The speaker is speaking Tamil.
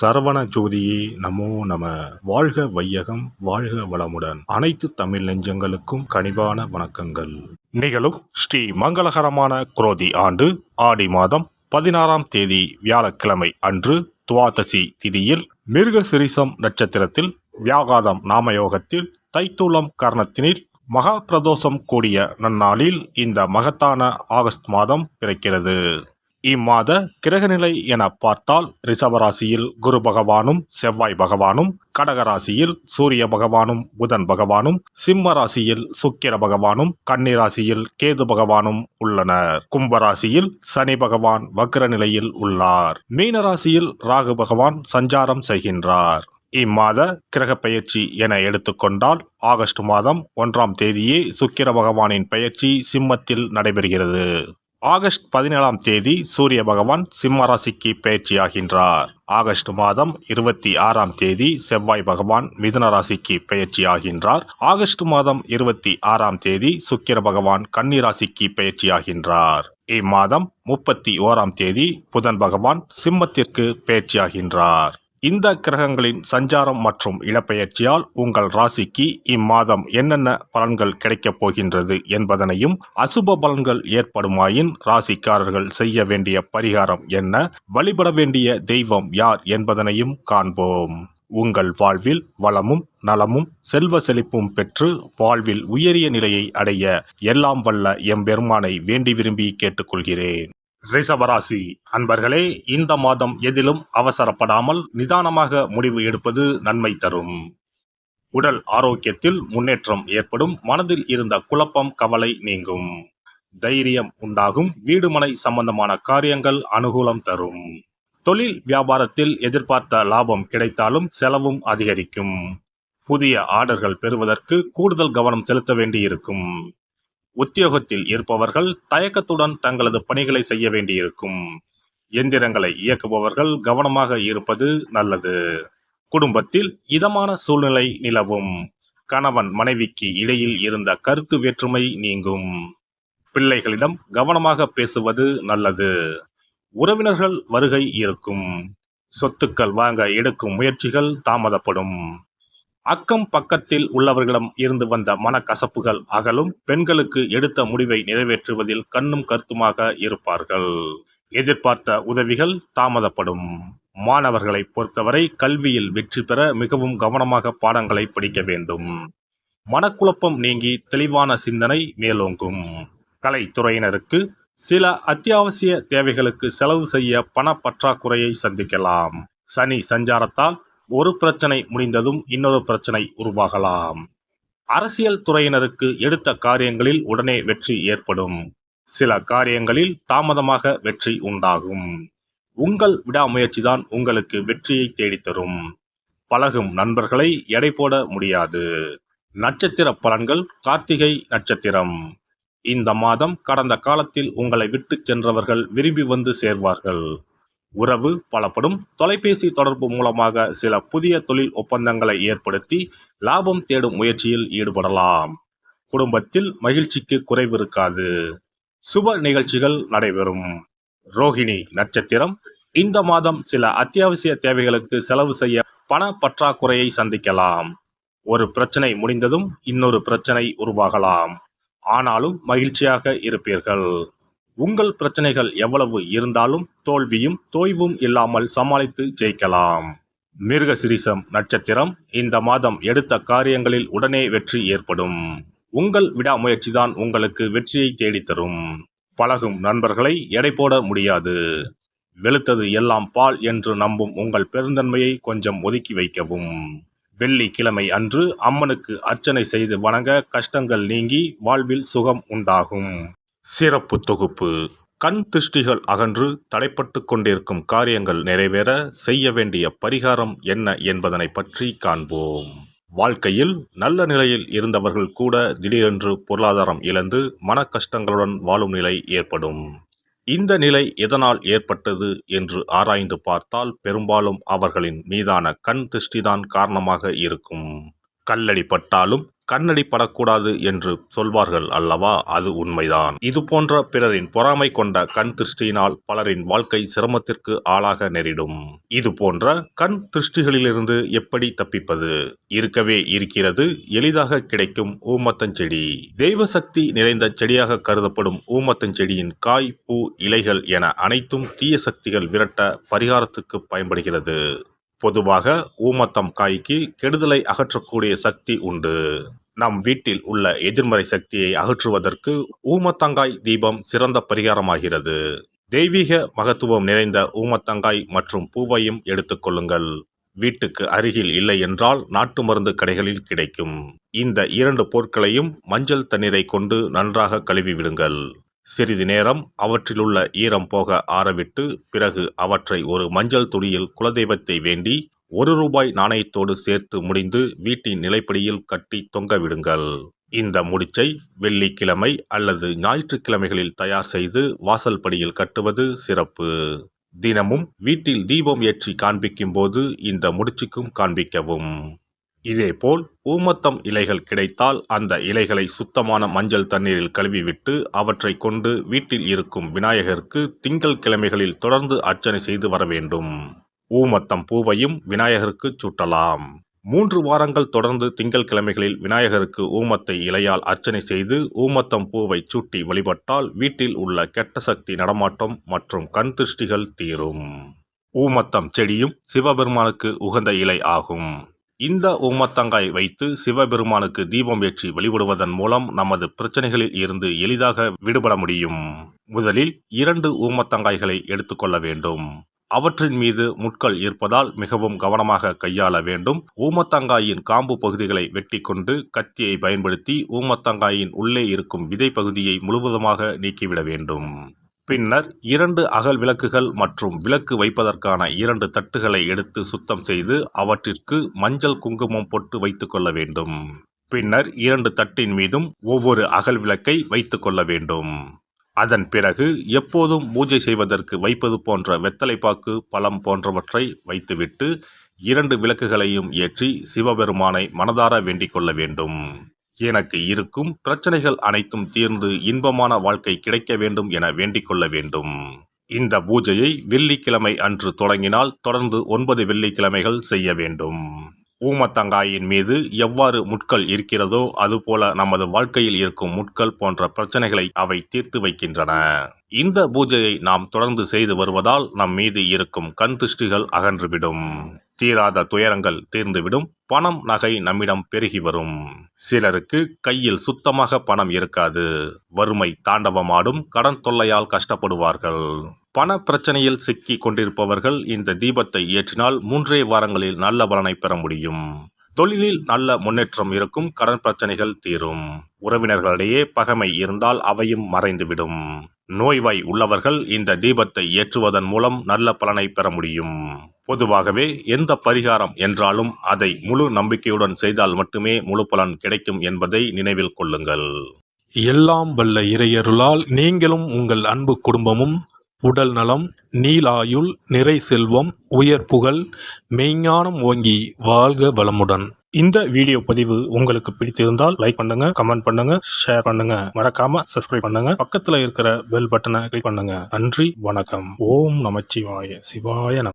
சரவண ஜோதியே நமோ நம. வாழ்க வையகம், வாழ்க வளமுடன். அனைத்து தமிழ் நெஞ்சங்களுக்கும் கனிவான வணக்கங்கள். நிகழும் ஸ்ரீ மங்களகரமான குரோதி ஆண்டு ஆடி மாதம் 16ஆம் தேதி வியாழக்கிழமை அன்று துவாதசி திதியில் மிருகசிரிசம் நட்சத்திரத்தில் வியாகாதம் நாமயோகத்தில் தைத்தூலம் கர்ணத்தினில் மகா பிரதோஷம் கூடிய நன்னாளில் இந்த மகத்தான ஆகஸ்ட் மாதம் பிறக்கிறது. இம்மாத கிரகநிலை என பார்த்தால் ரிஷபராசியில் குரு பகவானும் செவ்வாய் பகவானும், கடகராசியில் சூரிய பகவானும் புதன் பகவானும், சிம்ம ராசியில் சுக்கிர பகவானும், கன்னிராசியில் கேது பகவானும் உள்ளனர். கும்பராசியில் சனி பகவான் வக்ர நிலையில் உள்ளார். மீனராசியில் ராகு பகவான் சஞ்சாரம் செய்கின்றார். இம்மாத கிரக பெயர்ச்சி என எடுத்துக்கொண்டால் ஆகஸ்ட் மாதம் 1ஆம் தேதியே சுக்கிர பகவானின் பெயர்ச்சி சிம்மத்தில் நடைபெறுகிறது. ஆகஸ்ட் 17ஆம் தேதி சூரிய பகவான் சிம்ம ராசிக்கு பெயர்ச்சியாகின்றார். ஆகஸ்ட் மாதம் 26ஆம் தேதி செவ்வாய் பகவான் மிதுன ராசிக்கு பெயர்ச்சியாகின்றார். ஆகஸ்ட் மாதம் 26ஆம் தேதி சுக்கிர பகவான் கன்னி ராசிக்கு பெயர்ச்சியாகின்றார். இம்மாதம் 31ஆம் தேதி புதன் பகவான் சிம்மத்திற்கு பெயர்ச்சியாகின்றார். இந்த கிரகங்களின் சஞ்சாரம் மற்றும் இடப்பெயர்ச்சியால் உங்கள் ராசிக்கு இம்மாதம் என்னென்ன பலன்கள் கிடைக்கப் போகின்றது என்பதனையும், அசுப பலன்கள் ஏற்படுமாயின் ராசிக்காரர்கள் செய்ய வேண்டிய பரிகாரம் என்ன, வழிபட வேண்டிய தெய்வம் யார் என்பதனையும் காண்போம். உங்கள் வாழ்வில் வளமும் நலமும் செல்வ செழிப்பும் பெற்று வாழ்வில் உயரிய நிலையை அடைய எல்லாம் வல்ல எம்பெருமானை வேண்டி விரும்பி கேட்டுக்கொள்கிறேன். ரிஷபராசி அன்பர்களே, இந்த மாதம் எதிலும் அவசரப்படாமல் நிதானமாக முடிவு எடுப்பது நன்மை தரும். உடல் ஆரோக்கியத்தில் முன்னேற்றம் ஏற்படும். மனதில் இருந்த குழப்பம் கவலை நீங்கும். தைரியம் உண்டாகும். வீடுமனை சம்பந்தமான காரியங்கள் அனுகூலம் தரும். தொழில் வியாபாரத்தில் எதிர்பார்த்த லாபம் கிடைத்தாலும் செலவும் அதிகரிக்கும். புதிய ஆர்டர்கள் பெறுவதற்கு கூடுதல் கவனம் செலுத்த வேண்டியிருக்கும். உத்தியோகத்தில் இருப்பவர்கள் தயக்கத்துடன் தங்களது பணிகளை செய்ய வேண்டியிருக்கும். எந்திரங்களை இயக்குபவர்கள் கவனமாக இருப்பது நல்லது. குடும்பத்தில் இதமான சூழ்நிலை நிலவும். கணவன் மனைவிக்கு இடையில் இருந்த கருத்து வேற்றுமை நீங்கும். பிள்ளைகளிடம் கவனமாக பேசுவது நல்லது. உறவினர்கள் வருகை இருக்கும். சொத்துக்கள் வாங்க எடுக்கும் முயற்சிகள் தாமதப்படும். அக்கம் பக்கத்தில் உள்ளவர்களிடம் இருந்து வந்த மனக்கசப்புகள் அகலும். பெண்களுக்கு எடுத்த முடிவை நிறைவேற்றுவதில் கண்ணும் கருத்துமாக இருப்பார்கள். எதிர்பார்த்த உதவிகள் தாமதப்படும். மாணவர்களை பொறுத்தவரை கல்வியில் வெற்றி பெற மிகவும் கவனமாக பாடங்களை படிக்க வேண்டும். மனக்குழப்பம் நீங்கி தெளிவான சிந்தனை மேலோங்கும். கலைத்துறையினருக்கு சில அத்தியாவசிய தேவைகளுக்கு செலவு செய்ய பண பற்றாக்குறையை சந்திக்கலாம். சனி சஞ்சாரத்தால் ஒரு பிரச்சனை முடிந்ததும் இன்னொரு பிரச்சனை உருவாகலாம். அரசியல் துறையினருக்கு எடுத்த காரியங்களில் உடனே வெற்றி ஏற்படும். சில காரியங்களில் தாமதமாக வெற்றி உண்டாகும். உங்கள் விடாமுயற்சிதான் உங்களுக்கு வெற்றியை தேடித்தரும். பழகும் நண்பர்களை எடை போட முடியாது. நட்சத்திர பலன்கள். கார்த்திகை நட்சத்திரம். இந்த மாதம் கடந்த காலத்தில் உங்களை விட்டு சென்றவர்கள் விரும்பி வந்து சேர்வார்கள். உறவு பலப்படும். தொலைபேசி தொடர்பு மூலமாக சில புதிய தொழில் ஒப்பந்தங்களை ஏற்படுத்தி லாபம் தேடும் முயற்சியில் ஈடுபடலாம். குடும்பத்தில் மகிழ்ச்சிக்கு குறைவு இருக்காது. சுப நிகழ்ச்சிகள் நடைபெறும். ரோகிணி நட்சத்திரம். இந்த மாதம் சில அத்தியாவசிய தேவைகளுக்கு செலவு செய்ய பண பற்றாக்குறையை சந்திக்கலாம். ஒரு பிரச்சனை முடிந்ததும் இன்னொரு பிரச்சனை உருவாகலாம். ஆனாலும் மகிழ்ச்சியாக இருப்பீர்கள். உங்கள் பிரச்சனைகள் எவ்வளவு இருந்தாலும் தோல்வியும் தோய்வும் இல்லாமல் சமாளித்து ஜெயிக்கலாம். மிருகசிரிசம் நட்சத்திரம். இந்த மாதம் எடுத்த காரியங்களில் உடனே வெற்றி ஏற்படும். உங்கள் விடாமுயற்சிதான் உங்களுக்கு வெற்றியை தேடித்தரும். பழகும் நண்பர்களை எடை போட முடியாது. வெளுத்தது எல்லாம் பால் என்று நம்பும் உங்கள் பெருந்தன்மையை கொஞ்சம் ஒதுக்கி வைக்கவும். வெள்ளிக்கிழமை அன்று அம்மனுக்கு அர்ச்சனை செய்து வணங்க கஷ்டங்கள் நீங்கி வாழ்வில் சுகம் உண்டாகும். சிறப்பு தொகுப்பு. கண் திருஷ்டிகள் அகன்று தடைப்பட்டு கொண்டிருக்கும் காரியங்கள் நிறைவேற செய்ய வேண்டிய பரிகாரம் என்ன என்பதனை பற்றி காண்போம். வாழ்க்கையில் நல்ல நிலையில் இருந்தவர்கள் கூட திடீரென்று பொருளாதாரம் இழந்து மன கஷ்டங்களுடன் வாழும் நிலை ஏற்படும். இந்த நிலை எதனால் ஏற்பட்டது என்று ஆராய்ந்து பார்த்தால் பெரும்பாலும் அவர்களின் மீதான கண் திருஷ்டிதான் காரணமாக இருக்கும். கல்லடி பட்டாலும் கண்ணடி படக்கூடாது என்று சொல்வார்கள் அல்லவா, அது உண்மைதான். இது போன்ற பிறரின் பொறாமை கொண்ட கண் திருஷ்டியினால் பலரின் வாழ்க்கை சிரமத்திற்கு ஆளாக நேரிடும். இது போன்ற கண் திருஷ்டிகளிலிருந்து எப்படி தப்பிப்பது? இருக்கவே இருக்கிறது எளிதாக கிடைக்கும் ஊமத்தஞ்செடி. தெய்வ சக்தி நிறைந்த செடியாக கருதப்படும் ஊமத்தஞ்செடியின் காய், பூ, இலைகள் என அனைத்தும் தீய சக்திகள் விரட்ட பரிகாரத்துக்கு பயன்படுகிறது. பொதுவாக ஊமத்தம் காய்க்கு கெடுதலை அகற்றக்கூடிய சக்தி உண்டு. நம் வீட்டில் உள்ள எதிர்மறை சக்தியை அகற்றுவதற்கு ஊமத்தங்காய் தீபம் சிறந்த பரிகாரமாகிறது. தெய்வீக மகத்துவம் நிறைந்த ஊமத்தங்காய் மற்றும் பூவையும் எடுத்துக்கொள்ளுங்கள். வீட்டுக்கு அருகில் இல்லை என்றால் நாட்டு மருந்து கடைகளில் கிடைக்கும். இந்த 2 பொருட்களையும் மஞ்சள் தண்ணீரை கொண்டு நன்றாக கழுவி விடுங்கள். சிறிது நேரம் அவற்றிலுள்ள ஈரம் போக ஆறவிட்டு பிறகு அவற்றை ஒரு மஞ்சள் துணியில் குலதெய்வத்தை வேண்டி ₹1 நாணயத்தோடு சேர்த்து முடிந்து வீட்டின் நிலைப்படியில் கட்டி தொங்க விடுங்கள். இந்த முடிச்சை வெள்ளிக்கிழமை அல்லது ஞாயிற்றுக்கிழமைகளில் தயார் செய்து வாசல் படியில் கட்டுவது சிறப்பு. தினமும் வீட்டில் தீபம் ஏற்றி காண்பிக்கும் போது இந்த முடிச்சுக்கும் காண்பிக்கவும். இதேபோல் ஊமத்தம் இலைகள் கிடைத்தால் அந்த இலைகளை சுத்தமான மஞ்சள் தண்ணீரில் கழுவிவிட்டு அவற்றை கொண்டு வீட்டில் இருக்கும் விநாயகருக்கு திங்கள் கிழமைகளில் தொடர்ந்து அர்ச்சனை செய்து வர வேண்டும். ஊமத்தம் பூவையும் விநாயகருக்கு சூட்டலாம். 3 வாரங்கள் தொடர்ந்து திங்கள் கிழமைகளில் விநாயகருக்கு ஊமத்தை இலையால் அர்ச்சனை செய்து ஊமத்தம் பூவை சூட்டி வழிபட்டால் வீட்டில் உள்ள கெட்ட சக்தி நடமாட்டம் மற்றும் கண் திருஷ்டிகள் தீரும். ஊமத்தம் செடியும் சிவபெருமானுக்கு உகந்த இலை ஆகும். இந்த ஊமத்தங்காய் வைத்து சிவபெருமானுக்கு தீபம் ஏற்றி வழிபடுவதன் மூலம் நமது பிரச்சனைகளில் இருந்து எளிதாக விடுபட முடியும். முதலில் 2 ஊமத்தங்காய்களை எடுத்துக்கொள்ள வேண்டும். அவற்றின் மீது முட்கள் இருப்பதால் மிகவும் கவனமாக கையாள வேண்டும். ஊமத்தங்காயின் காம்பு பகுதிகளை வெட்டி கொண்டு கத்தியை பயன்படுத்தி ஊமத்தங்காயின் உள்ளே இருக்கும் விதை பகுதியை முழுவதுமாக நீக்கிவிட வேண்டும். பின்னர் 2 அகல் விளக்குகள் மற்றும் விளக்கு வைப்பதற்கான 2 தட்டுகளை எடுத்து சுத்தம் செய்து அவற்றிற்கு மஞ்சள் குங்குமம் போட்டு வைத்துக் கொள்ள வேண்டும். பின்னர் 2 தட்டின் மீதும் ஒவ்வொரு அகல் விளக்கை வைத்துக் கொள்ள வேண்டும். அதன் பிறகு எப்போதும் பூஜை செய்வதற்கு வைப்பது போன்ற வெத்தலைப்பாக்கு, பழம் போன்றவற்றை வைத்துவிட்டு 2 விளக்குகளையும் ஏற்றி சிவபெருமானை மனதார வேண்டிக் கொள்ள வேண்டும். எனக்கு இருக்கும் பிரச்சனைகள் அனைத்தும் தீர்ந்து இன்பமான வாழ்க்கை கிடைக்க வேண்டும் என வேண்டிக் கொள்ள வேண்டும். இந்த பூஜையை வெள்ளிக்கிழமை அன்று தொடங்கினால் தொடர்ந்து 9 வெள்ளிக்கிழமைகள் செய்ய வேண்டும். ஊமத்தங்காயின் மீது எவ்வாறு முட்கள் இருக்கிறதோ அதுபோல நமது வாழ்க்கையில் இருக்கும் முட்கள் போன்ற பிரச்சனைகளை அவை தீர்த்து வைக்கின்றன. இந்த பூஜையை நாம் தொடர்ந்து செய்து வருவதால் நம் மீது இருக்கும் கண் திருஷ்டிகள் அகன்றுவிடும். தீராத துயரங்கள் தீர்ந்துவிடும். பணம், நகை நம்மிடம் பெருகி வரும். சிலருக்கு கையில் சுத்தமாக பணம் இருக்காது. வறுமை தாண்டவமாடும். கடன் தொல்லையால் கஷ்டப்படுவார்கள். பண பிரச்சனையில் சிக்கி கொண்டிருப்பவர்கள் இந்த தீபத்தை ஏற்றினால் 3 வாரங்களில் நல்ல பலனை பெற முடியும். தொழிலில் நல்ல முன்னேற்றம் இருக்கும். கடன் பிரச்சனைகள் தீரும். உறவினர்களிடையே பகைமை இருந்தால் அவையும் மறைந்துவிடும். நோய்வாய் உள்ளவர்கள் இந்த தீபத்தை ஏற்றுவதன் மூலம் நல்ல பலனை பெற முடியும். பொதுவாகவே எந்த பரிகாரம் என்றாலும் அதை முழு நம்பிக்கையுடன் செய்தால் மட்டுமே முழு பலன் கிடைக்கும் என்பதை நினைவில் கொள்ளுங்கள். எல்லாம் வல்ல இறையருளால் நீங்களும் உங்கள் அன்பு குடும்பமும் உடல் நலம், நீலாயுள், நிறை செல்வம், உயர் புகழ், மெய்ஞானம் ஓங்கி வாழ்க வளமுடன். இந்த வீடியோ பதிவு உங்களுக்கு பிடித்திருந்தால் லைக் பண்ணுங்க, கமெண்ட் பண்ணுங்க, ஷேர் பண்ணுங்க, மறக்காம சப்ஸ்கிரைப் பண்ணுங்க, பக்கத்துல இருக்கிற பெல் பட்டனை கிளிக் பண்ணுங்க. நன்றி, வணக்கம். ஓம் நமச்சிவாய. சிவாய நம.